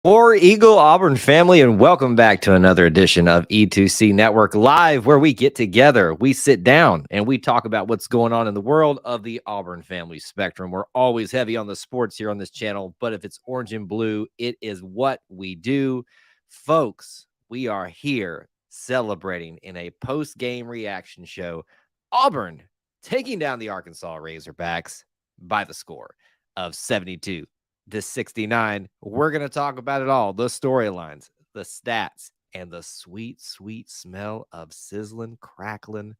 War Eagle Auburn family, and welcome back to another edition of E2C Network Live, where we get together, we sit down, and we talk about what's going on in the world of the Auburn family spectrum. We're always heavy on the sports here on this channel, but if it's orange and blue, it is what we do. Folks, we are here celebrating in a post-game reaction show. Auburn taking down the Arkansas Razorbacks by the score of 72-69. We're going to talk about it all, the storylines, the stats, and the sweet, sweet smell of sizzling, crackling,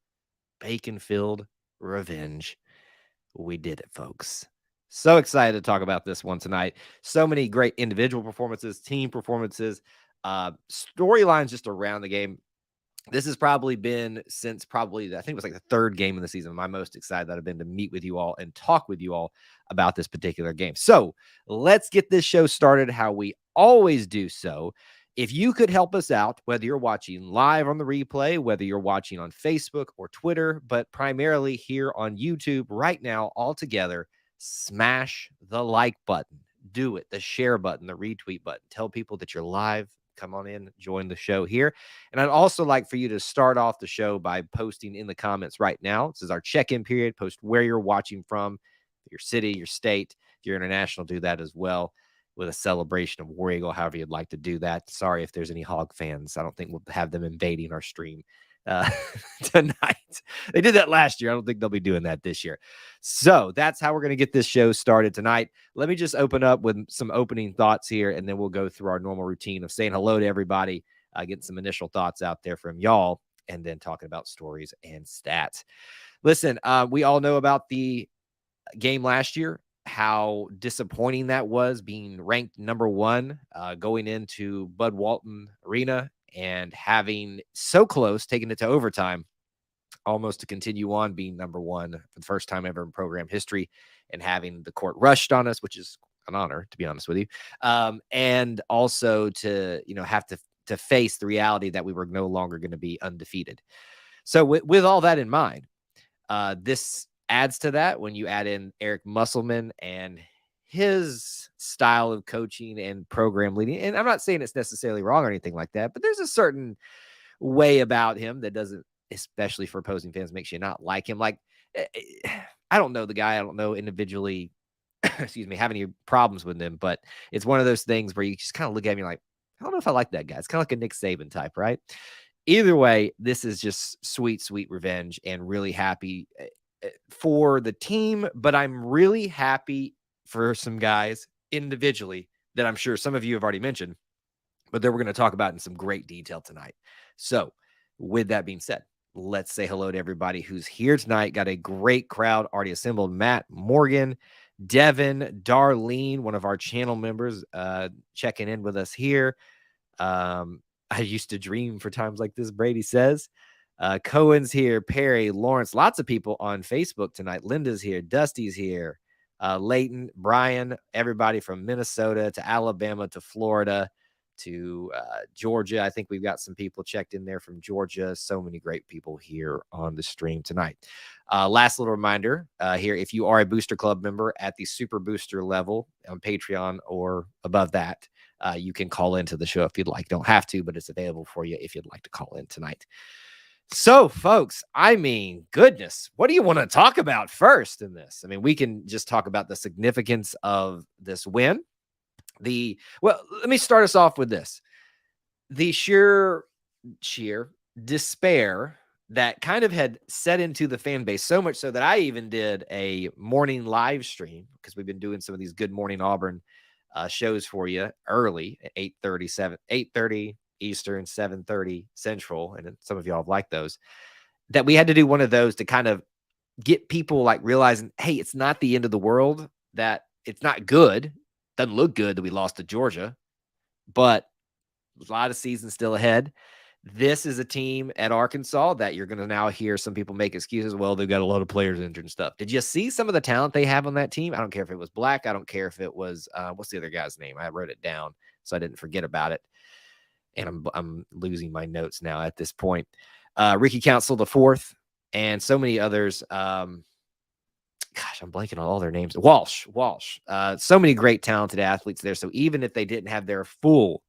bacon-filled revenge. We did it, folks. So excited to talk about this one tonight. So many great individual performances, team performances, storylines just around the game. This has probably been since I think it was like the third game of the season. My most excited that I've been to meet with you all and talk with you all about this particular game. So let's get this show started how we always do so. If you could help us out, whether you're watching live on the replay, whether you're watching on Facebook or Twitter, but primarily here on YouTube right now, all together, smash the like button. Do it. The share button, the retweet button. Tell people that you're live. Come on in, join the show here. And I'd also like for you to start off the show by posting in the comments right now. This is our check-in period. Post where you're watching from, your city, your state. If you're international, do that as well with a celebration of War Eagle, however you'd like to do that. Sorry if there's any Hog fans. I don't think we'll have them invading our stream uh, tonight. They did that last year. I don't think they'll be doing that this year. So that's how we're going to get this show started tonight. Let me just open up with some opening thoughts here, and then we'll go through our normal routine of saying hello to everybody, getting some initial thoughts out there from y'all, and then talking about stories and stats. Listen, we all know about the game last year, how disappointing that was, being ranked number one, going into Bud Walton Arena and having so close, taking it to overtime, almost to continue on being number one for the first time ever in program history, and having the court rushed on us, which is an honor, to be honest with you. And also to, have to face the reality that we were no longer going to be undefeated. So with all that in mind, this adds to that when you add in Eric Musselman and his style of coaching and program leading. And I'm not saying it's necessarily wrong or anything like that, but there's a certain way about him that doesn't, especially for opposing fans, makes you not like him. Like, I don't know the guy. I don't know individually, excuse me, have any problems with him, but it's one of those things where you just kind of look at me like, I don't know if I like that guy. It's kind of like a Nick Saban type, right? Either way, this is just sweet, sweet revenge, and really happy for the team, but I'm really happy for some guys individually that I'm sure some of you have already mentioned, but that we're going to talk about in some great detail tonight. So with that being said, let's say hello to everybody who's here tonight. Got a great crowd already assembled. Matt, Morgan, Devin, Darlene, one of our channel members, checking in with us here. I used to dream for times like this, Brady says. Cohen's here, Perry, Lawrence, lots of people on Facebook tonight. Linda's here, Dusty's here, Leighton, Brian, everybody from Minnesota to Alabama to Florida to Georgia. I think we've got some people checked in there from Georgia. So many great people here on the stream tonight. Last little reminder here, if you are a Booster Club member at the Super Booster level on Patreon or above that, you can call into the show if you'd like. Don't have to, but it's available for you if you'd like to call in tonight. So, folks, I mean, goodness, what do you want to talk about first in this? I mean, we can just talk about the significance of this win. Well, let me start us off with this. The sheer despair that kind of had set into the fan base, so much so that I even did a morning live stream, because we've been doing some of these Good Morning Auburn shows for you early at 8:30 Eastern, 7:30 Central, and some of y'all have liked those, that we had to do one of those to kind of get people like realizing, hey, it's not the end of the world, that it's not good. Doesn't look good that we lost to Georgia, but a lot of season still ahead. This is a team at Arkansas that you're going to now hear some people make excuses. Well, they've got a lot of players injured and stuff. Did you see some of the talent they have on that team? I don't care if it was Black. I don't care if it was, what's the other guy's name? I wrote it down so I didn't forget about it. And I'm losing my notes now at this point. Ricky Council the fourth, and so many others. gosh, I'm blanking on all their names. Walsh. So many great talented athletes there. So even if they didn't have their full,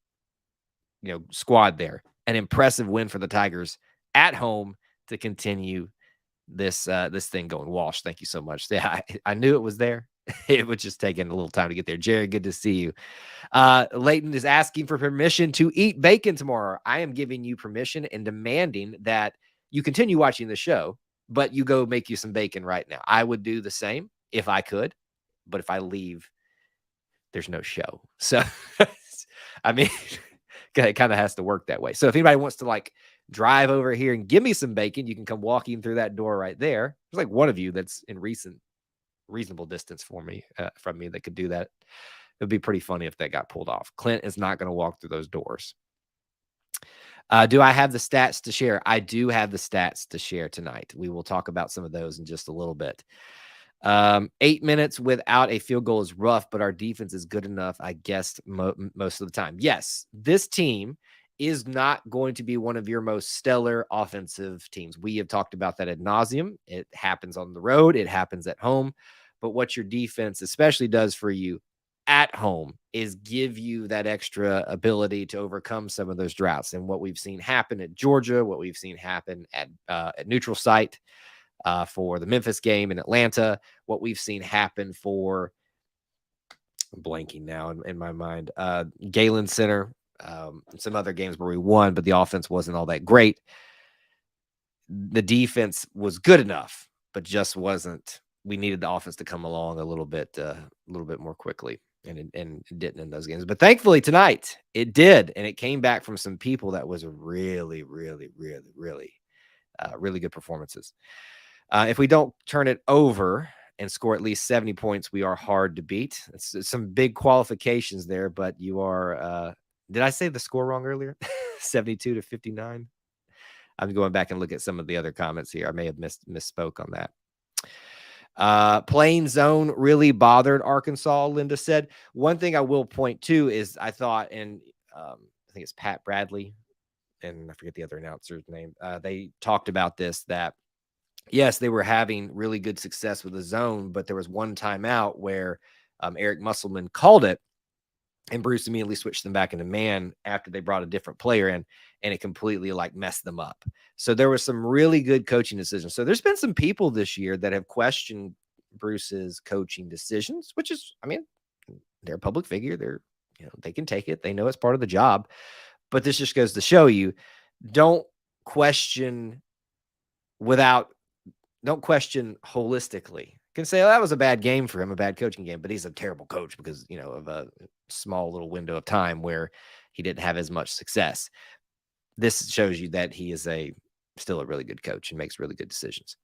squad there, an impressive win for the Tigers at home to continue this thing going. Walsh, thank you so much. Yeah, I knew it was there. It was just taking a little time to get there. Jerry, good to see you. Leighton is asking for permission to eat bacon tomorrow. I am giving you permission and demanding that you continue watching the show, but you go make you some bacon right now. I would do the same if I could, but if I leave, there's no show. So, I mean, it kind of has to work that way. So if anybody wants to like drive over here and give me some bacon, you can come walking through that door right there. There's like one of you that's in reasonable distance from me that could do that. It would be pretty funny if that got pulled off. Clint is not going to walk through those doors. Do I have the stats to share? I do have the stats to share tonight. We will talk about some of those in just a little bit. 8 minutes without a field goal is rough, but our defense is good enough, I guess, most of the time. Yes, this team is not going to be one of your most stellar offensive teams. We have talked about that ad nauseum. It happens on the road. It happens at home. But what your defense especially does for you at home is give you that extra ability to overcome some of those droughts. And what we've seen happen at Georgia, what we've seen happen at neutral site for the Memphis game in Atlanta, what we've seen happen for, I'm blanking now in my mind, Galen Center, some other games where we won, but the offense wasn't all that great. The defense was good enough, but just wasn't. We needed the offense to come along a little bit more quickly. And it didn't in those games. But thankfully tonight it did. And it came back from some people that was really, really, really, really, really good performances. If we don't turn it over and score at least 70 points, we are hard to beat. It's some big qualifications there, but you are, did I say the score wrong earlier? 72-59. I'm going back and look at some of the other comments here. I may have misspoke on that. Playing zone really bothered Arkansas, Linda said. One thing I will point to is I thought, and I think it's Pat Bradley, and I forget the other announcer's name. They talked about this, that yes, they were having really good success with the zone, but there was one timeout where Eric Musselman called it, and Bruce immediately switched them back into man after they brought a different player in, and it completely like messed them up. So there was some really good coaching decisions. So there's been some people this year that have questioned Bruce's coaching decisions, which is, I mean, they're a public figure. They can take it. They know it's part of the job. But this just goes to show you, don't question holistically. Can say, oh, that was a bad game for him, a bad coaching game, but he's a terrible coach because, of a small little window of time where he didn't have as much success. This shows you that he is still a really good coach and makes really good decisions.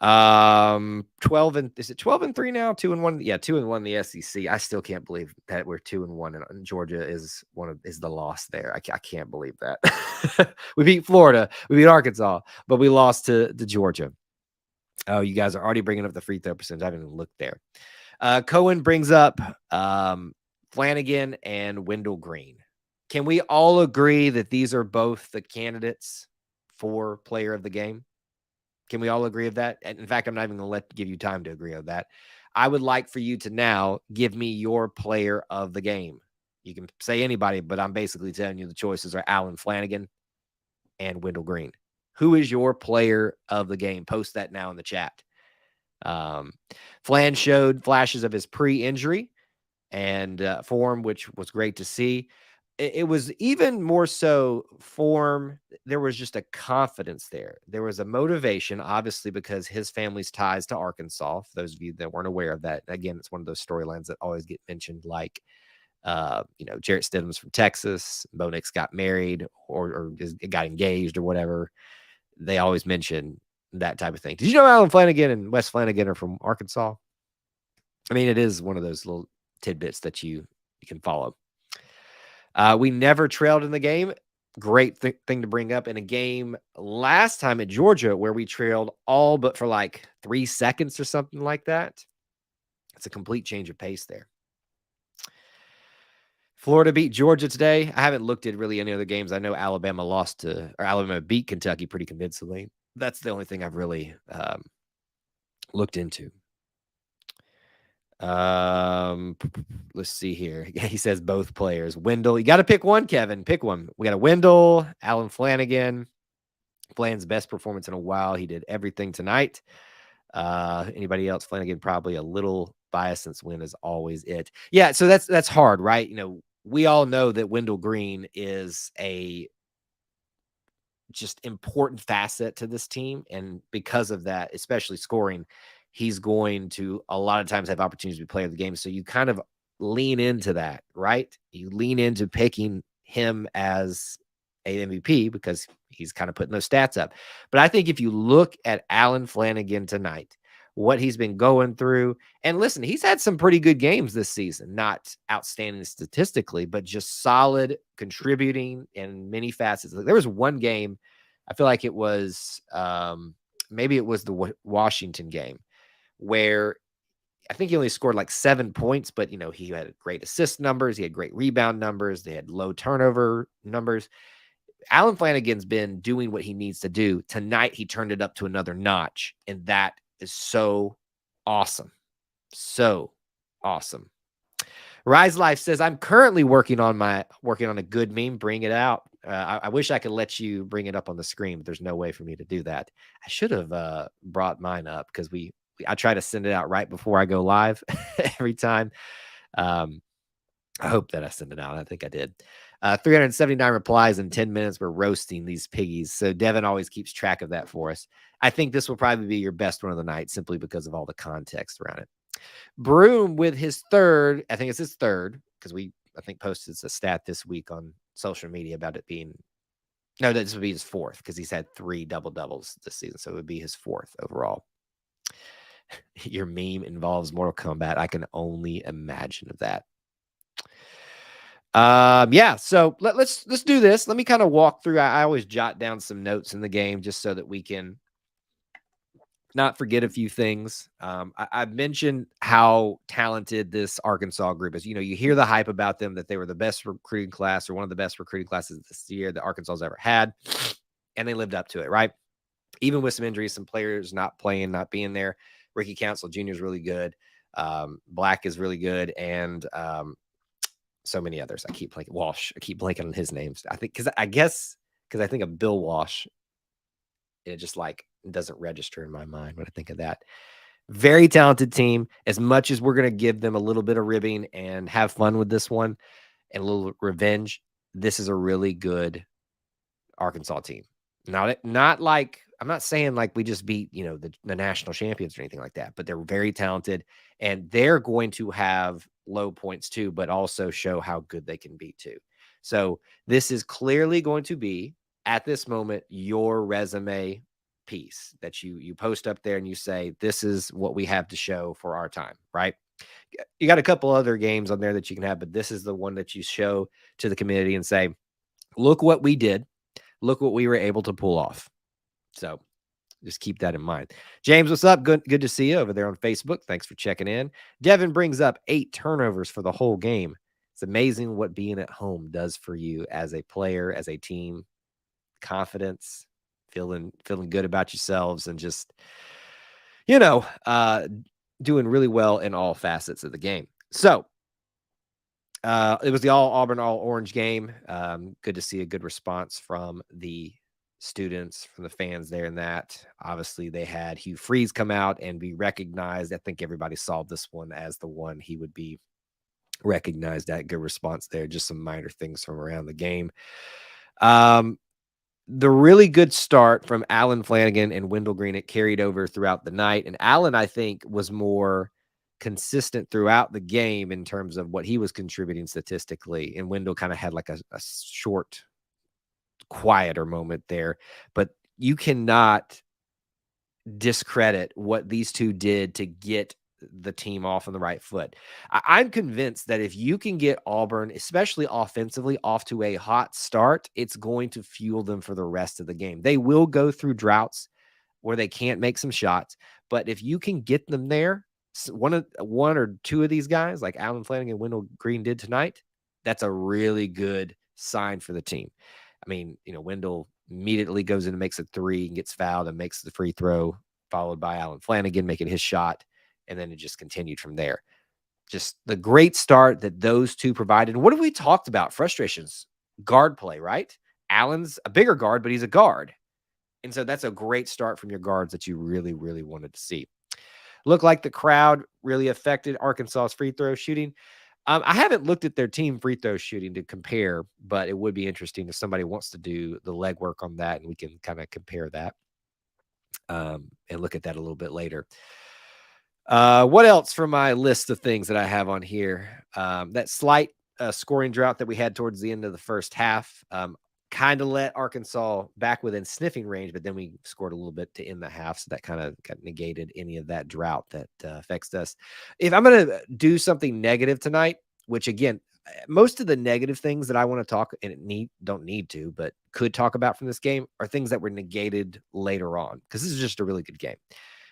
12 and 3 now? 2-1. Yeah, 2-1 in the SEC. I still can't believe that we're 2-1 and Georgia is the loss there. I can't believe that. We beat Florida, we beat Arkansas, but we lost to Georgia. Oh, you guys are already bringing up the free throw percentage. I haven't even looked there. Cohen brings up Flanagan and Wendell Green. Can we all agree that these are both the candidates for player of the game? Can we all agree of that? In fact, I'm not even going to give you time to agree on that. I would like for you to now give me your player of the game. You can say anybody, but I'm basically telling you the choices are Allen Flanagan and Wendell Green. Who is your player of the game? Post that now in the chat. Flan showed flashes of his pre-injury and form, which was great to see. It was even more so form. There was just a confidence there. There was a motivation, obviously, because his family's ties to Arkansas. For those of you that weren't aware of that, again, it's one of those storylines that always get mentioned, like, Jarrett Stidham's from Texas, Bo Nix got married or got engaged or whatever. They always mention that type of thing. Did you know Allen Flanagan and Wes Flanagan are from Arkansas? I mean, it is one of those little tidbits that you can follow. We never trailed in the game. Great thing to bring up in a game last time at Georgia where we trailed all but for like 3 seconds or something like that. It's a complete change of pace there. Florida beat Georgia today. I haven't looked at really any other games. I know Alabama beat Kentucky pretty convincingly. That's the only thing I've really looked into. Um, let's see here. He says both players. Wendell, you got to pick one, Kevin. Pick one. We got a Wendell, Alan Flanagan. Flan's best performance in a while. He did everything tonight. Anybody else? Flanagan probably a little biased since Wynn is always it. Yeah, so that's hard, right? You know, we all know that Wendell Green is a just important facet to this team. And because of that, especially scoring, he's going to a lot of times have opportunities to be player of the game. So you kind of lean into that, right? You lean into picking him as a MVP because he's kind of putting those stats up. But I think if you look at Alan Flanagan tonight, what he's been going through, and listen, he's had some pretty good games this season, not outstanding statistically, but just solid contributing in many facets. There was one game, I feel like it was maybe it was the Washington game where I think he only scored like 7 points, but he had great assist numbers, he had great rebound numbers, they had low turnover numbers. Alan Flanagan's been doing what he needs to do. Tonight, he turned it up to another notch, and that is so awesome. So awesome. Rise Life says, I'm currently working on a good meme. Bring it out. I wish I could let you bring it up on the screen, but there's no way for me to do that. I should have brought mine up because I try to send it out right before I go live every time. I hope that I sent it out. I think I did. 379 replies in 10 minutes. We're roasting these piggies. So Devin always keeps track of that for us. I think this will probably be your best one of the night simply because of all the context around it. Broom with his third, I think it's his third, because I think posted a stat this week on social media about it being, no, this would be his fourth because he's had 3 double-doubles this season. So it would be his fourth overall. Your meme involves Mortal Kombat. I can only imagine of that. Yeah, so let's do this. Let me kind of walk through. I always jot down some notes in the game just so that we can not forget a few things. I've mentioned how talented this Arkansas group is. You hear the hype about them, that they were the best recruiting class or one of the best recruiting classes this year that Arkansas's ever had, and they lived up to it, right? Even with some injuries, some players not playing, not being there. Ricky Council Jr. is really good. Black is really good, and so many others. I keep blanking. Walsh. I keep blanking on his names. I think because I think of Bill Walsh, it just like doesn't register in my mind when I think of that. Very talented team. As much as we're going to give them a little bit of ribbing and have fun with this one and a little revenge, this is a really good Arkansas team. Not like, I'm not saying like we just beat, the national champions or anything like that, but they're very talented and they're going to have low points too, but also show how good they can be too. So this is clearly going to be at this moment your resume piece that you post up there and you say, this is what we have to show for our time, right? You got a couple other games on there that you can have, but this is the one that you show to the community and say, look what we did. Look what we were able to pull off. So just keep that in mind. James, what's up? Good to see you over there on Facebook. Thanks for checking in. Devin brings up 8 turnovers for the whole game. It's amazing what being at home does for you as a player, as a team. Confidence, feeling good about yourselves, and just, doing really well in all facets of the game. So it was the all Auburn, all orange game. Good to see a good response from the students, from the fans there. And that obviously they had Hugh Freeze come out and be recognized. I think everybody saw this one as the one he would be recognized at. Good response there. Just some minor things from around the game. The really good start from Alan Flanagan and Wendell Green, it carried over throughout the night. And Alan, I think, was more consistent throughout the game in terms of what he was contributing statistically. And Wendell kind of had like a short, quieter moment there. But you cannot discredit what these two did to get the team off on the right foot. I'm convinced that if you can get Auburn, especially offensively, off to a hot start, it's going to fuel them for the rest of the game. They will go through droughts where they can't make some shots, but if you can get them there, one or two of these guys, like Alan Flanagan and Wendell Green did tonight, that's a really good sign for the team. I mean, Wendell immediately goes in and makes a 3 and gets fouled and makes the free throw. followed by Alan Flanagan making his shot, and then it just continued from there. Just the great start that those two provided. What have we talked about? Frustrations, guard play, right? Allen's a bigger guard, but he's a guard. And so that's a great start from your guards that you really, really wanted to see. Looked like the crowd really affected Arkansas's free throw shooting. I haven't looked at their team free throw shooting to compare, but it would be interesting if somebody wants to do the legwork on that, and we can kind of compare that and look at that a little bit later. What else from my list of things that I have on here? That slight scoring drought that we had towards the end of the first half kind of let Arkansas back within sniffing range, but then we scored a little bit to end the half, so that kind of negated any of that drought that affects us. If I'm going to do something negative tonight, which again, most of the negative things that I want to talk and don't need to, but could talk about from this game are things that were negated later on, because this is just a really good game.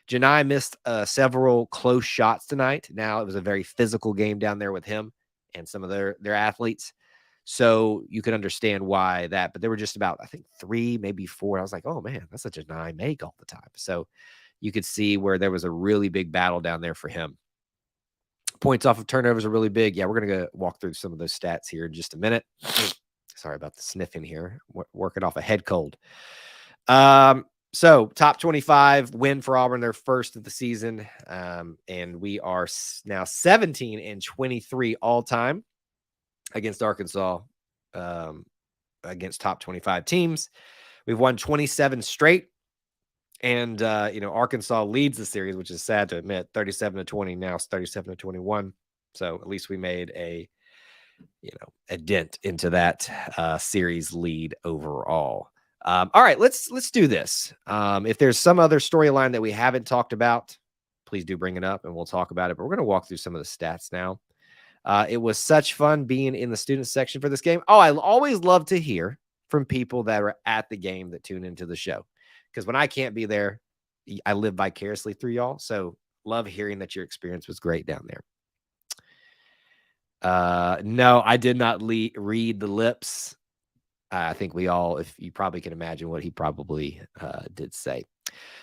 Janai missed several close shots tonight. Now, it was a very physical game down there with him and some of their athletes. So you can understand why that, but there were just about, I think, 3, maybe 4. I was like, oh man, that's such a Janai make all the time. So you could see where there was a really big battle down there for him. Points off of turnovers are really big. Yeah, we're going to go walk through some of those stats here in just a minute. Sorry about the sniffing here. Working off a head cold. So top 25 win for Auburn, their first of the season. And we are now 17-23 all time against Arkansas, against top 25 teams. We've won 27 straight. And, Arkansas leads the series, which is sad to admit, 37-20. Now it's 37-21. So at least we made a dent into that series lead overall. All right, let's do this. If there's some other storyline that we haven't talked about, please do bring it up and we'll talk about it. But we're going to walk through some of the stats now. It was such fun being in the student section for this game. Oh, I always love to hear from people that are at the game that tune into the show, because when I can't be there, I live vicariously through y'all. So love hearing that your experience was great down there. No, I did not read the lips. I think we all, if you probably can imagine what he probably did say.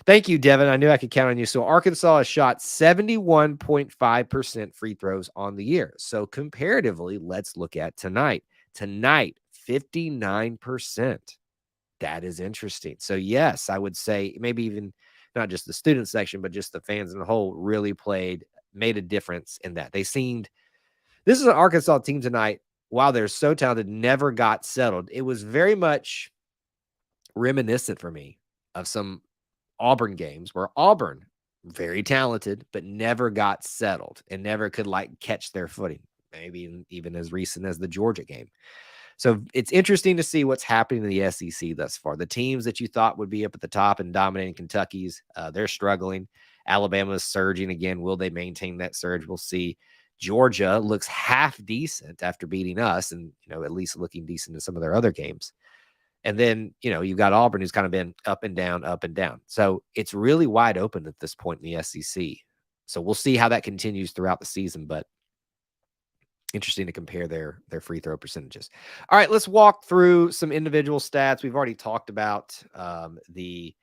Thank you, Devin. I knew I could count on you. So Arkansas has shot 71.5% free throws on the year. So comparatively, let's look at tonight. Tonight, 59%. That is interesting. So yes, I would say maybe even not just the student section, but just the fans in the whole really made a difference in that. This is an Arkansas team tonight, while they're so talented, never got settled. It was very much reminiscent for me of some Auburn games where Auburn, very talented, but never got settled and never could catch their footing, maybe even as recent as the Georgia game. So it's interesting to see what's happening in the SEC thus far. The teams that you thought would be up at the top and dominating Kentucky's, they're struggling. Alabama's surging again. Will they maintain that surge? We'll see. Georgia looks half decent after beating us and, at least looking decent in some of their other games. And then, you've got Auburn, who's kind of been up and down, up and down. So it's really wide open at this point in the SEC. So we'll see how that continues throughout the season, but interesting to compare their free throw percentages. All right, let's walk through some individual stats. We've already talked about the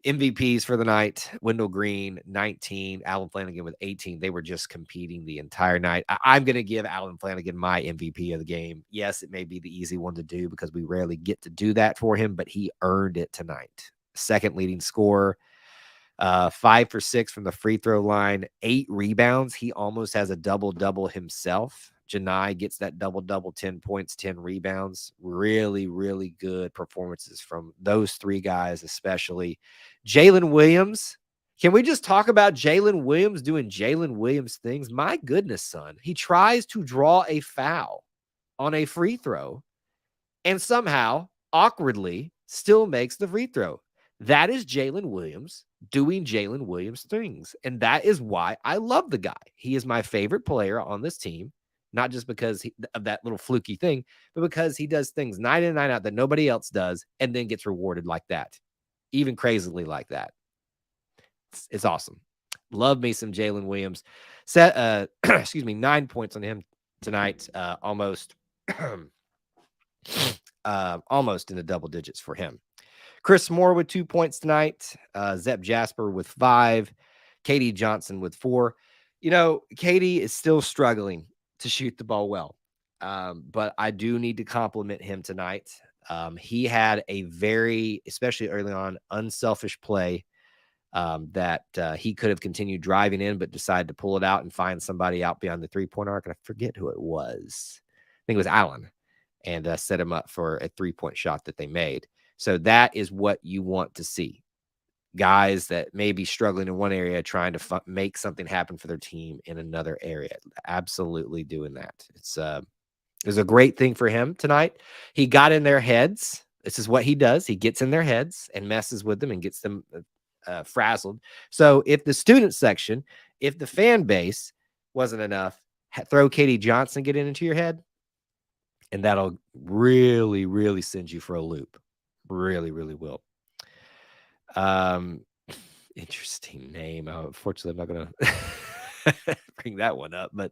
MVPs for the night. Wendell Green, 19. Alan Flanagan with 18. They were just competing the entire night. I'm going to give Alan Flanagan my MVP of the game. Yes, it may be the easy one to do because we rarely get to do that for him, but he earned it tonight. Second leading scorer, 5 for 6 from the free throw line, 8 rebounds. He almost has a double-double himself. Janai gets that double-double, 10 points, 10 rebounds. Really, really good performances from those 3 guys, especially. Jalen Williams. Can we just talk about Jalen Williams doing Jalen Williams things? My goodness, son. He tries to draw a foul on a free throw and somehow, awkwardly, still makes the free throw. That is Jalen Williams doing Jalen Williams things. And that is why I love the guy. He is my favorite player on this team. Not just because of that little fluky thing, but because he does things night in and night out that nobody else does and then gets rewarded like that, even crazily like that. It's awesome. Love me some Jalen Williams. 9 points on him tonight. Almost in the double digits for him. Chris Moore with 2 points tonight. Zep Jasper with 5. Katie Johnson with 4. Katie is still struggling to shoot the ball well. But I do need to compliment him tonight. He had a very, especially early on, unselfish play that he could have continued driving in, but decided to pull it out and find somebody out beyond the 3-point arc. And I forget who it was. I think it was Allen, and set him up for a 3-point shot that they made. So that is what you want to see. Guys that may be struggling in one area trying to make something happen for their team in another area. Absolutely doing that. It was a great thing for him tonight. He got in their heads. This is what he does. He gets in their heads and messes with them and gets them frazzled. So if the student section, if the fan base wasn't enough, throw Katie Johnson, get into your head, and that'll really, really send you for a loop. Really, really will. Interesting name. Unfortunately, I'm not gonna bring that one up, but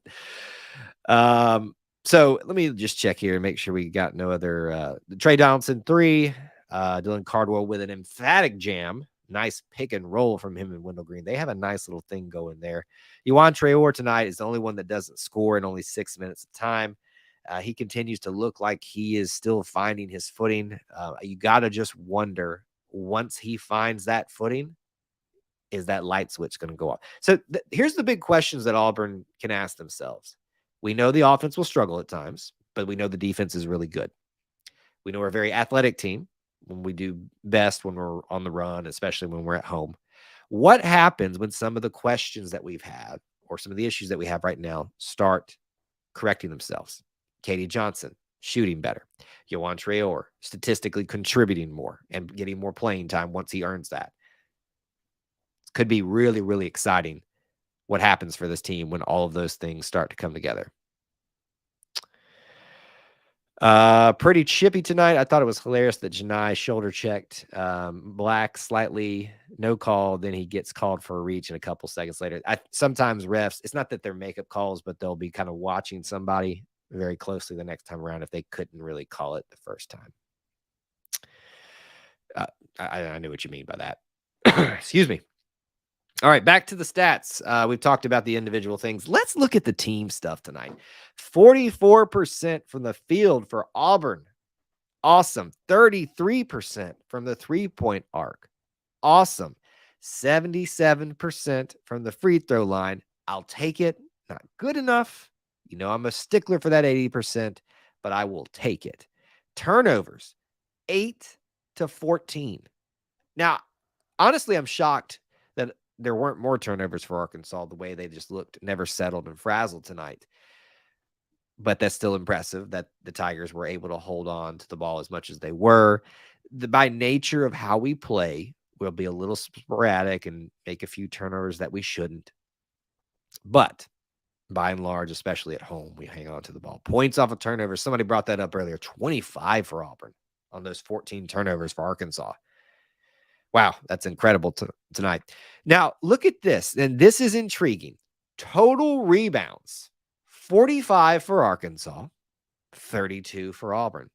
so let me just check here and make sure we got no other Trey Donaldson 3, Dylan Cardwell with an emphatic jam. Nice pick and roll from him and Wendell Green. They have a nice little thing going there. Yuan Traore tonight is the only one that doesn't score in only 6 minutes of time. He continues to look like he is still finding his footing. You got to just wonder, once he finds that footing, is that light switch going to go off? So here's the big questions that Auburn can ask themselves. We know the offense will struggle at times, but we know the defense is really good. We know we're a very athletic team when we do best when we're on the run, especially when we're at home. What happens when some of the questions that we've had or some of the issues that we have right now start correcting themselves? Katie Johnson shooting better. Yuan Traore statistically contributing more and getting more playing time once he earns that. Could be really, really exciting what happens for this team when all of those things start to come together. Pretty chippy tonight. I thought it was hilarious that Janai shoulder checked Black slightly, no call. Then he gets called for a reach, and a couple seconds later, sometimes refs, it's not that they're makeup calls, but they'll be kind of watching somebody very closely the next time around if they couldn't really call it the first time. I knew what you mean by that. Excuse me. All right, back to the stats. We've talked about the individual things. Let's look at the team stuff tonight. 44% from the field for Auburn. Awesome. 33% from the 3-point arc. Awesome. 77% from the free throw line. I'll take it. Not good enough. I'm a stickler for that 80%, but I will take it. Turnovers, 8 to 14. Now, honestly, I'm shocked that there weren't more turnovers for Arkansas, the way they just looked never settled and frazzled tonight. But that's still impressive that the Tigers were able to hold on to the ball as much as they were. By nature of how we play, we'll be a little sporadic and make a few turnovers that we shouldn't. But by and large, especially at home, we hang on to the ball. Points off of turnovers. Somebody brought that up earlier. 25 for Auburn on those 14 turnovers for Arkansas. Wow, that's incredible tonight. Now, look at this, and this is intriguing. Total rebounds, 45 for Arkansas, 32 for Auburn.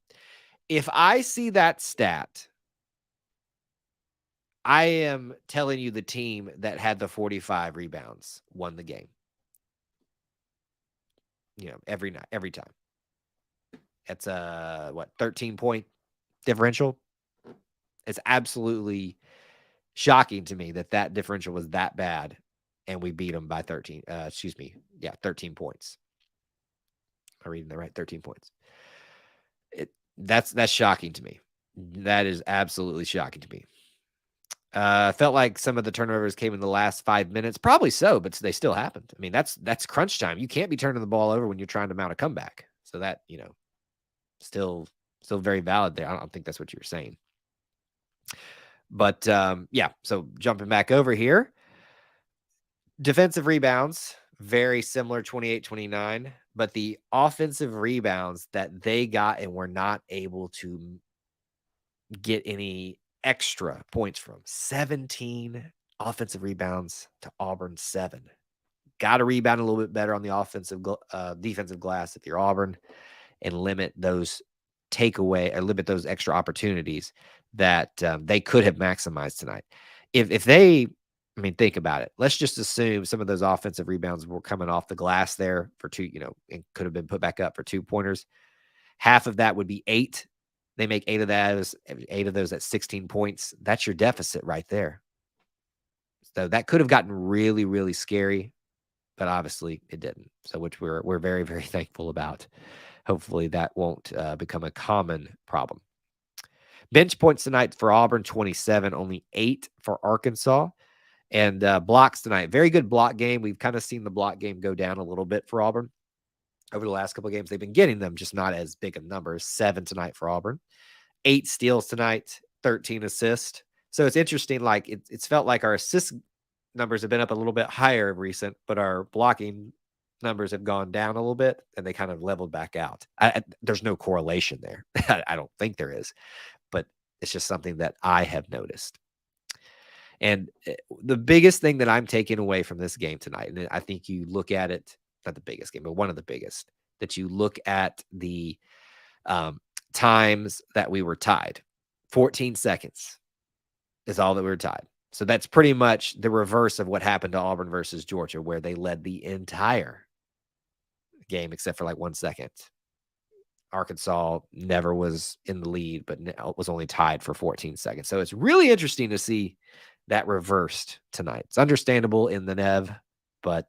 If I see that stat, I am telling you the team that had the 45 rebounds won the game. Every night, every time. It's a 13-point differential? It's absolutely shocking to me that differential was that bad and we beat them by 13. 13 points. Am I reading that right? 13 points. That's shocking to me. That is absolutely shocking to me. Felt like some of the turnovers came in the last 5 minutes. Probably so, but they still happened. I mean, that's crunch time. You can't be turning the ball over when you're trying to mount a comeback. So that, still very valid there. I don't think that's what you were saying. But so jumping back over here, defensive rebounds, very similar, 28-29, but the offensive rebounds that they got and were not able to get any extra points from, 17 offensive rebounds to Auburn 7. Got to rebound a little bit better on the defensive glass if you're Auburn and limit those take away or limit those extra opportunities that they could have maximized tonight. If they, I mean, think about it. Let's just assume some of those offensive rebounds were coming off the glass there for two, and could have been put back up for 2-pointers. Half of that would be 8. They make 8 of those, 8 of those at 16 points. That's your deficit right there. So that could have gotten really, really scary, but obviously it didn't. So which we're very, very thankful about. Hopefully that won't become a common problem. Bench points tonight for Auburn, 27, only 8 for Arkansas. And blocks tonight, very good block game. We've kind of seen the block game go down a little bit for Auburn over the last couple of games. They've been getting them, just not as big of numbers. 7 tonight for Auburn, 8 steals tonight, 13 assists. So it's interesting. Like it's felt like our assist numbers have been up a little bit higher recent, but our blocking numbers have gone down a little bit, and they kind of leveled back out. There's no correlation there. I don't think there is, but it's just something that I have noticed. And the biggest thing that I'm taking away from this game tonight, and I think you look at it, not the biggest game, but one of the biggest, that you look at the times that we were tied. 14 seconds is all that we were tied. So that's pretty much the reverse of what happened to Auburn versus Georgia, where they led the entire game except for like 1 second. Arkansas never was in the lead, but was only tied for 14 seconds. So it's really interesting to see that reversed tonight. It's understandable in the Nev, but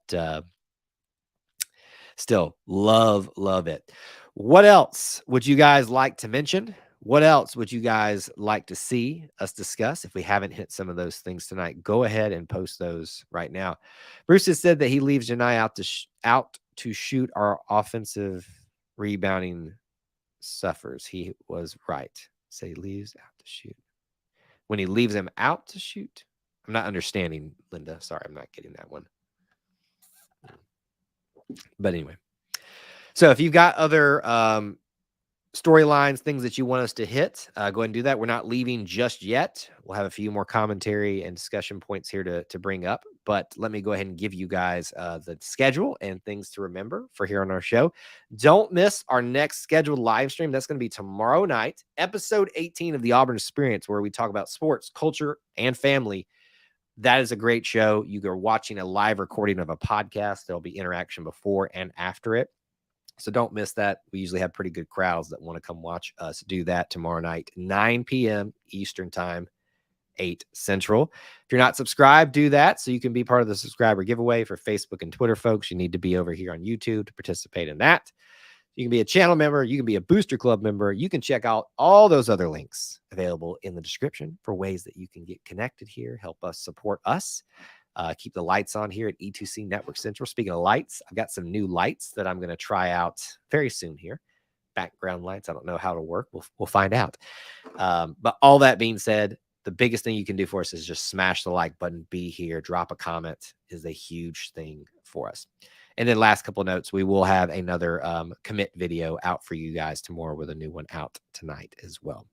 still love it. What else would you guys like to mention? What else would you guys like to see us discuss? If we haven't hit some of those things tonight, go ahead and post those right now. Bruce has said that he leaves Janai out to shoot. Our offensive rebounding suffers. He was right. So he leaves out to shoot. When he leaves him out to shoot, I'm not understanding, Linda. Sorry, I'm not getting that one. But anyway, so if you've got other storylines, things that you want us to hit, go ahead and do that. We're not leaving just yet. We'll have a few more commentary and discussion points here to bring up. But let me go ahead and give you guys the schedule and things to remember for here on our show. Don't miss our next scheduled live stream. That's going to be tomorrow night, episode 18 of the Auburn Experience, where we talk about sports, culture, and family. That is a great show. You are watching a live recording of a podcast. There'll be interaction before and after it. So don't miss that. We usually have pretty good crowds that want to come watch us do that tomorrow night, 9 p.m. Eastern time, 8 Central. If you're not subscribed, do that so you can be part of the subscriber giveaway for Facebook and Twitter, folks. You need to be over here on YouTube to participate in that. You can be a channel member. You can be a Booster Club member. You can check out all those other links available in the description for ways that you can get connected here, help us support us. Keep the lights on here at E2C Network Central. Speaking of lights, I've got some new lights that I'm going to try out very soon here. Background lights. I don't know how to work. We'll find out. But all that being said, the biggest thing you can do for us is just smash the like button, be here, drop a comment is a huge thing for us. And then last couple of notes, we will have another commit video out for you guys tomorrow with a new one out tonight as well.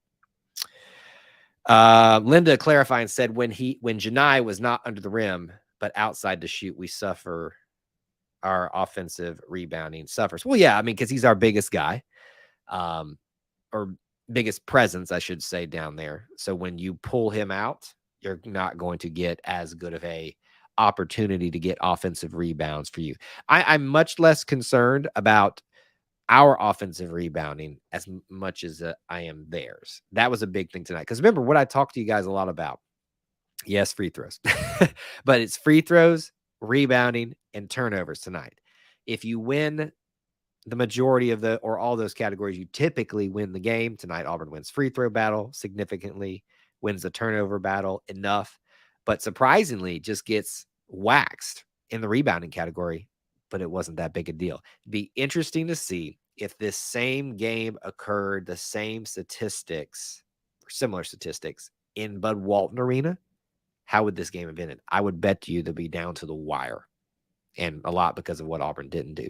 Linda clarifying said when Janai was not under the rim but outside to shoot, we suffer. Our offensive rebounding suffers. Well, yeah, I mean, because he's our biggest guy, or biggest presence, I should say, down there. So when you pull him out, you're not going to get as good of a opportunity to get offensive rebounds for you. I'm much less concerned about our offensive rebounding as much as I am theirs. That was a big thing tonight. Because remember what I talked to you guys a lot about. Yes, free throws. But it's free throws, rebounding, and turnovers tonight. If you win the majority of or all those categories, you typically win the game. Tonight, Auburn wins free throw battle significantly, wins the turnover battle enough, but surprisingly just gets waxed in the rebounding category. But it wasn't that big a deal. It'd be interesting to see if this same game occurred, the same statistics or similar statistics in Bud Walton Arena. How would this game have ended? I would bet you they'll be down to the wire, and a lot because of what Auburn didn't do.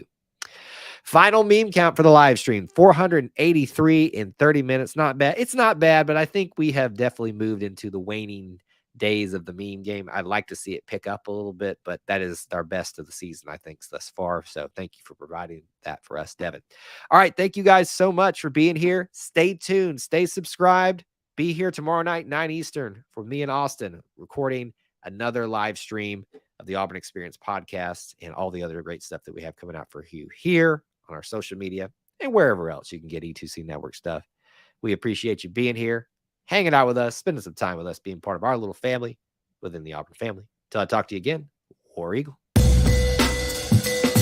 Final meme count for the live stream, 483 in 30 minutes. Not bad. It's not bad, but I think we have definitely moved into the waning days of the meme game. I'd like to see it pick up a little bit, but that is our best of the season, I think, thus far. So thank you for providing that for us, Devin. All right. Thank you guys so much for being here. Stay tuned, stay subscribed. Be here tomorrow night, 9 Eastern, for me and Austin, recording another live stream of the Auburn Experience podcast and all the other great stuff that we have coming out for you here on our social media and wherever else you can get E2C Network stuff. We appreciate you being here, hanging out with us, spending some time with us, being part of our little family within the Auburn family. Till I talk to you again, War Eagle.